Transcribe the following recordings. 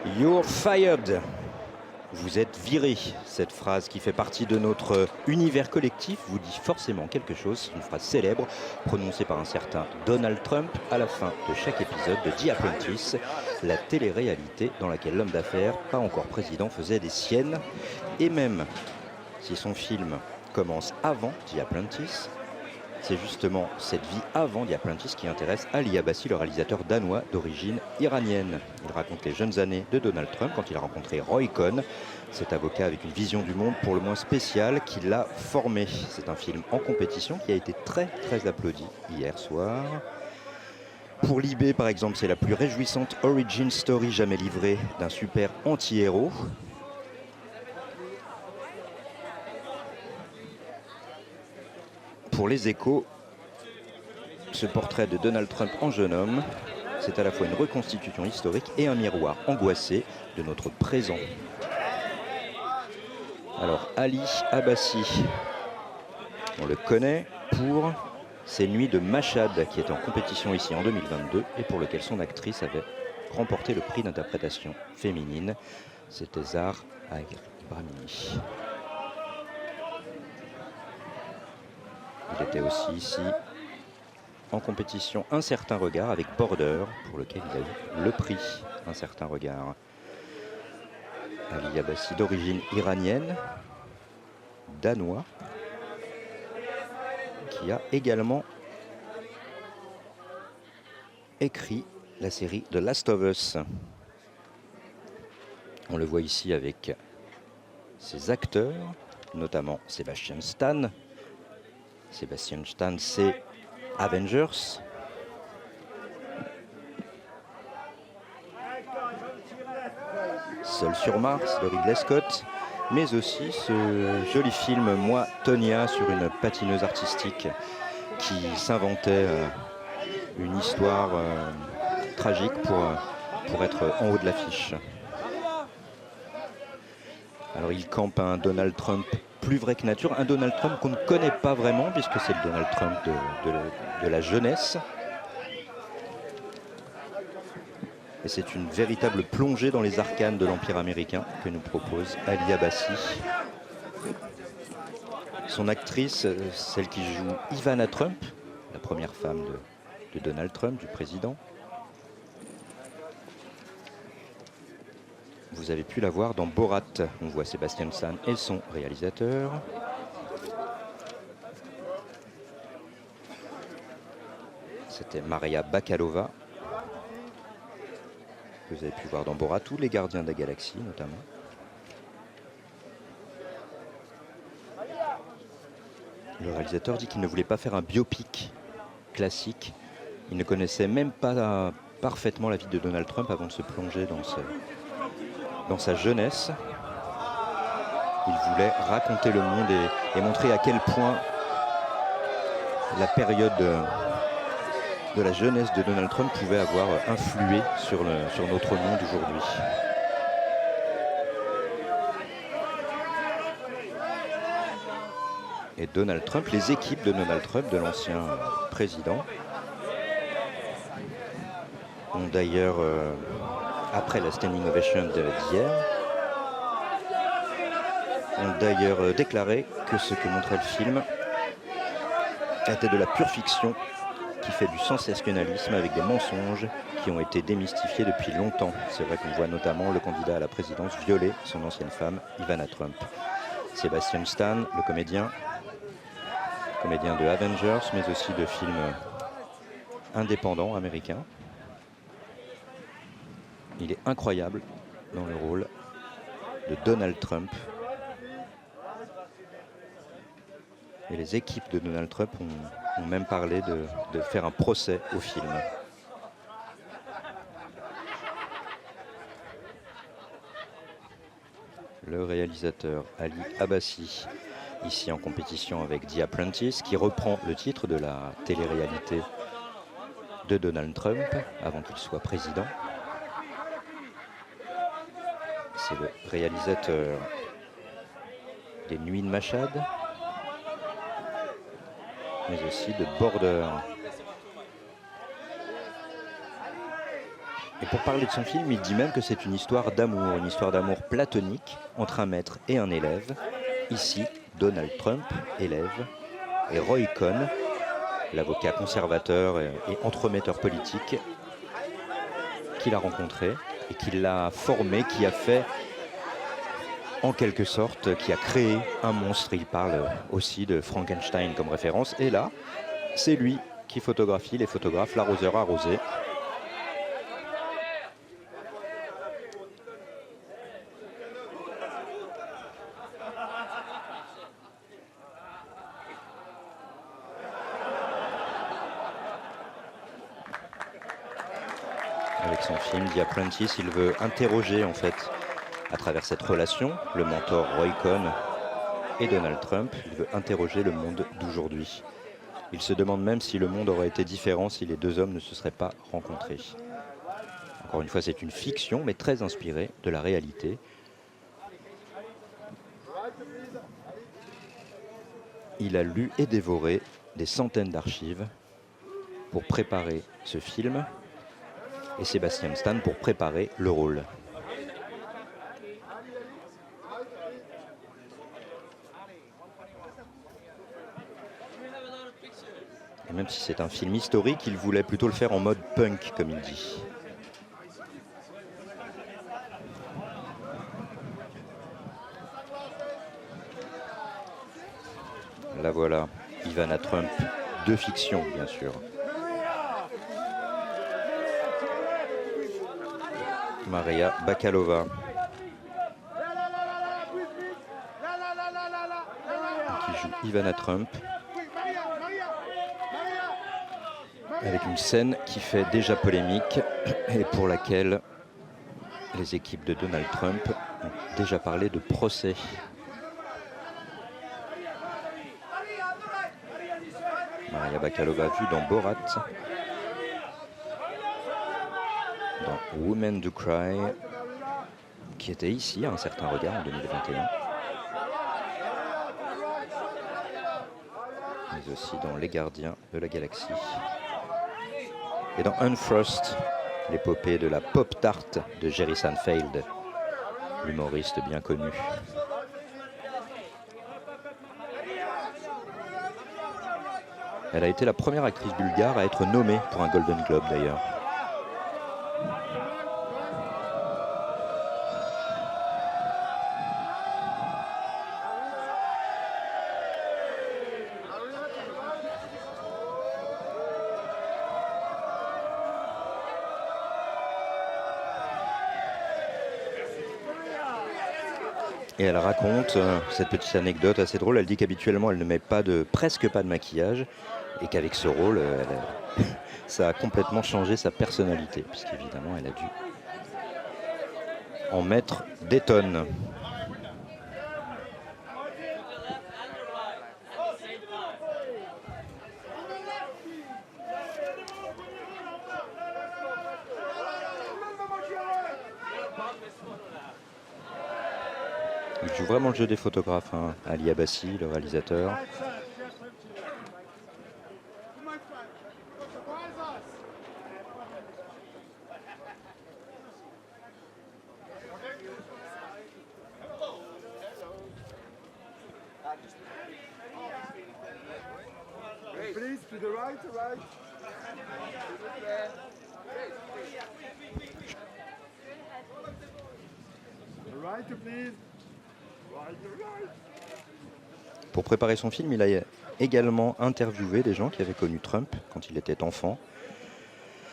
You're fired. Vous êtes viré. Cette phrase qui fait partie de notre univers collectif vous dit forcément quelque chose. C'est une phrase célèbre prononcée par un certain Donald Trump à la fin de chaque épisode de The Apprentice, la télé-réalité dans laquelle l'homme d'affaires, pas encore président, faisait des siennes. Et même si son film commence avant The Apprentice, c'est justement cette vie avant The Apprentice qui intéresse Ali Abbasi, le réalisateur danois d'origine iranienne. Il raconte les jeunes années de Donald Trump quand il a rencontré Roy Cohn, cet avocat avec une vision du monde pour le moins spéciale qui l'a formé. C'est un film en compétition qui a été très applaudi hier soir. Pour Libé, par exemple, c'est la plus réjouissante origin story jamais livrée d'un super anti-héros. Pour les Échos, ce portrait de Donald Trump en jeune homme, c'est à la fois une reconstitution historique et un miroir angoissé de notre présent. Alors, Ali Abbasi, on le connaît pour ses nuits de Mashhad, qui est en compétition ici en 2022 et pour lequel son actrice avait remporté le prix d'interprétation féminine. C'était Zahra Brahimi. Il était aussi ici en compétition Un certain regard avec Border, pour lequel il a eu le prix Un certain regard. Ali Abbasi d'origine iranienne, danois, qui a également écrit la série The Last of Us. On le voit ici avec ses acteurs, notamment Sebastian Stan. Sebastian Stan, c'est Avengers. Seul sur Mars de Ridley Scott, mais aussi ce joli film Moi, Tonya, sur une patineuse artistique qui s'inventait une histoire tragique pour être en haut de l'affiche. Alors il campe un Donald Trump plus vrai que nature, un Donald Trump qu'on ne connaît pas vraiment puisque c'est le Donald Trump de la jeunesse. Et c'est une véritable plongée dans les arcanes de l'Empire américain que nous propose Ali Abbasi. Son actrice, celle qui joue Ivana Trump, la première femme de Donald Trump, du président. Vous avez pu la voir dans Borat. On voit Sebastian Stan et son réalisateur. C'était Maria Bakalova, que vous avez pu voir dans Borat, tous les gardiens de la galaxie notamment. Le réalisateur dit qu'il ne voulait pas faire un biopic classique. Il ne connaissait même pas parfaitement la vie de Donald Trump avant de se plonger dans sa jeunesse. Il voulait raconter le monde et montrer à quel point la période de la jeunesse de Donald Trump pouvait avoir influé sur notre monde aujourd'hui. Et Donald Trump, les équipes de Donald Trump, de l'ancien président, ont d'ailleurs, après la standing ovation d'hier, ont d'ailleurs déclaré que ce que montrait le film était de la pure fiction qui fait du sensationnalisme avec des mensonges qui ont été démystifiés depuis longtemps. C'est vrai qu'on voit notamment le candidat à la présidence violer son ancienne femme, Ivana Trump. Sebastian Stan, le comédien de Avengers, mais aussi de films indépendants américains. Il est incroyable dans le rôle de Donald Trump. Et les équipes de Donald Trump ont même parlé de faire un procès au film. Le réalisateur Ali Abbasi, ici en compétition avec The Apprentice, qui reprend le titre de la télé-réalité de Donald Trump avant qu'il soit président. C'est le réalisateur des Nuits de Mashhad, mais aussi de Border. Et pour parler de son film, il dit même que c'est une histoire d'amour platonique entre un maître et un élève. Ici, Donald Trump, élève, et Roy Cohn, l'avocat conservateur et entremetteur politique, qu'il a rencontré et qui l'a formé, qui a fait, en quelque sorte, qui a créé un monstre. Il parle aussi de Frankenstein comme référence. Et là, c'est lui qui photographie les photographes, l'arroseur arrosé. Avec son film The Apprentice, il veut interroger en fait, à travers cette relation, le mentor Roy Cohn et Donald Trump, il veut interroger le monde d'aujourd'hui. Il se demande même si le monde aurait été différent si les deux hommes ne se seraient pas rencontrés. Encore une fois, c'est une fiction, mais très inspirée de la réalité. Il a lu et dévoré des centaines d'archives pour préparer ce film, et Sebastian Stan pour préparer le rôle. Et même si c'est un film historique, il voulait plutôt le faire en mode punk, comme il dit. Là voilà, Ivana Trump, de fiction bien sûr. Maria Bakalova, qui joue Ivana Trump, avec une scène qui fait déjà polémique et pour laquelle les équipes de Donald Trump ont déjà parlé de procès. Maria Bakalova vue dans Borat, dans Women Do Cry, qui était ici à un certain regard en 2021, mais aussi dans Les Gardiens de la Galaxie et dans Unfrost, l'épopée de la pop tart de Jerry Seinfeld, l'humoriste bien connu. Elle a été la première actrice bulgare à être nommée pour un Golden Globe d'ailleurs. Et elle raconte cette petite anecdote assez drôle. Elle dit qu'habituellement, elle ne met presque pas de maquillage et qu'avec ce rôle, ça a complètement changé sa personnalité, puisqu'évidemment, elle a dû en mettre des tonnes. Il joue vraiment le jeu des photographes, hein. Ali Abbasi, le réalisateur. Please, to the right, right. Right, please. Pour préparer son film, il a également interviewé des gens qui avaient connu Trump quand il était enfant,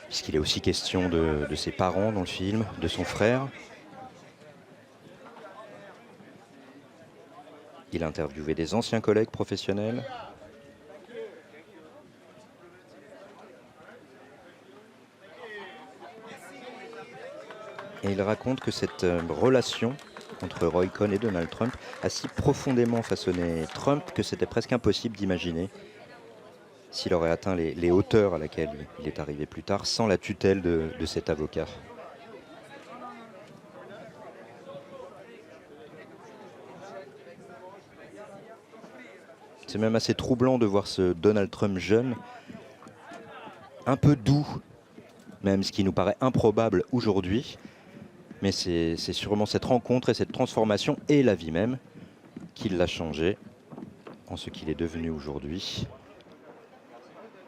puisqu'il est aussi question de ses parents dans le film, de son frère. Il a interviewé des anciens collègues professionnels. Et il raconte que cette relation entre Roy Cohn et Donald Trump a si profondément façonné Trump que c'était presque impossible d'imaginer s'il aurait atteint les hauteurs à laquelle il est arrivé plus tard sans la tutelle de cet avocat. C'est même assez troublant de voir ce Donald Trump jeune, un peu doux, même, ce qui nous paraît improbable aujourd'hui. Mais c'est sûrement cette rencontre et cette transformation et la vie même qui l'a changé en ce qu'il est devenu aujourd'hui.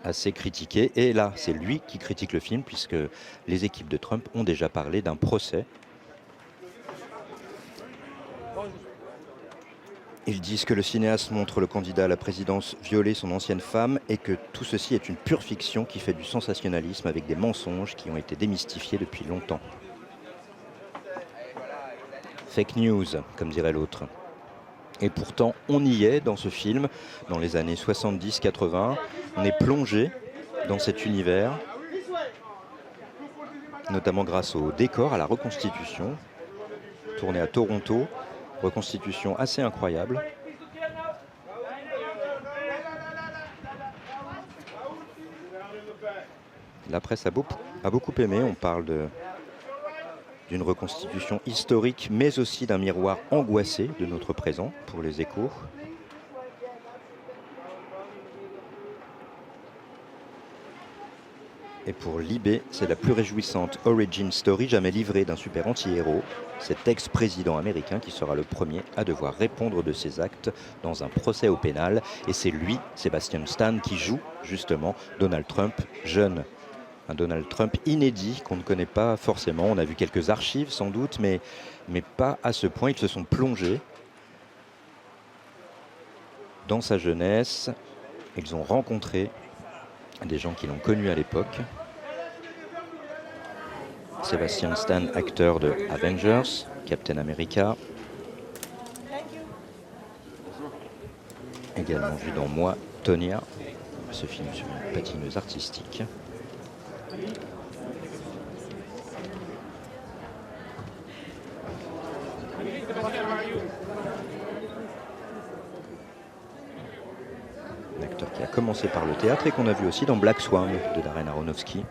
Assez critiqué. Et là, c'est lui qui critique le film puisque les équipes de Trump ont déjà parlé d'un procès. Ils disent que le cinéaste montre le candidat à la présidence violer son ancienne femme et que tout ceci est une pure fiction qui fait du sensationnalisme avec des mensonges qui ont été démystifiés depuis longtemps. Fake news, comme dirait l'autre. Et pourtant, on y est dans ce film, dans les années 70-80. On est plongé dans cet univers, notamment grâce au décor, à la reconstitution, tournée à Toronto, reconstitution assez incroyable. La presse a beaucoup aimé, on parle d'une reconstitution historique, mais aussi d'un miroir angoissé de notre présent pour les Échos. Et pour Libé, c'est la plus réjouissante origin story jamais livrée d'un super anti-héros, cet ex-président américain qui sera le premier à devoir répondre de ses actes dans un procès au pénal. Et c'est lui, Sebastian Stan, qui joue justement Donald Trump jeune. Un Donald Trump inédit qu'on ne connaît pas forcément. On a vu quelques archives sans doute, mais pas à ce point. Ils se sont plongés dans sa jeunesse. Ils ont rencontré des gens qui l'ont connu à l'époque. Sebastian Stan, acteur de Avengers, Captain America. Également vu dans Moi, Tonya, ce film sur une patineuse artistique. Un acteur qui a commencé par le théâtre et qu'on a vu aussi dans Black Swan de Darren Aronofsky.